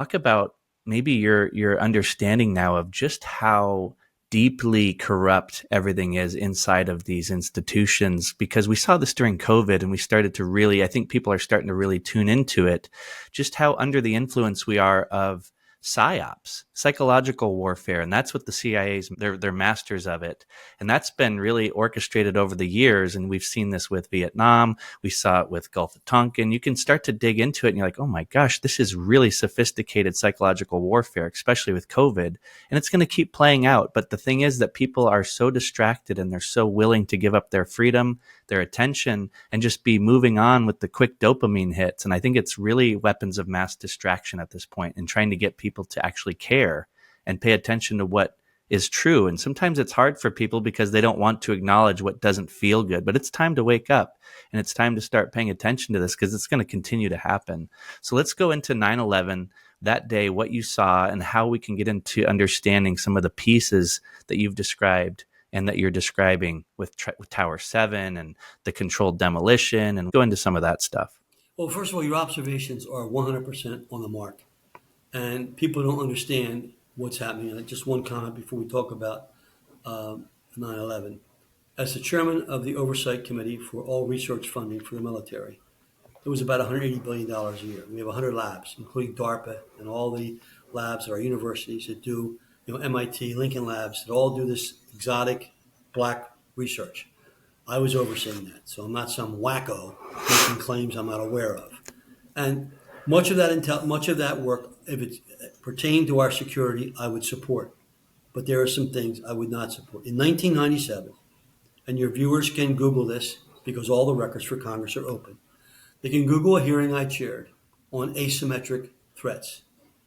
Talk about maybe your understanding now of just how deeply corrupt everything is inside of these institutions, because we saw this during COVID and we started to really, I think people are starting to really tune into it, just how under the influence we are of psyops, psychological warfare. And that's what the CIA's, they're masters of it. And that's been really orchestrated over the years. And we've seen this with Vietnam. We saw it with Gulf of Tonkin. You can start to dig into it and you're like, oh my gosh, this is really sophisticated psychological warfare, especially with COVID. And it's going to keep playing out. But the thing is that people are so distracted and they're so willing to give up their freedom, their attention, and just be moving on with the quick dopamine hits. And I think it's really weapons of mass distraction at this point and trying to get people to actually care and pay attention to what is true. And sometimes it's hard for people because they don't want to acknowledge what doesn't feel good, but it's time to wake up and it's time to start paying attention to this because it's going to continue to happen. So let's go into 9/11, that day, what you saw and how we can get into understanding some of the pieces that you've described and that you're describing with Tower 7 and the controlled demolition, and go into some of that stuff. Well, first of all, your observations are 100% on the mark, and people don't understand what's happening. Just one comment before we talk about 9/11. As the chairman of the Oversight Committee for all research funding for the military, it was about $180 billion a year. We have 100 labs, including DARPA and all the labs at our universities that do, MIT, Lincoln Labs, that all do this exotic black research. I was overseeing that, so I'm not some wacko making claims I'm not aware of. And much of that work, if it pertained to our security, I would support. But there are some things I would not support. In 1997, and your viewers can Google this because all the records for Congress are open. They can Google a hearing I chaired on asymmetric threats.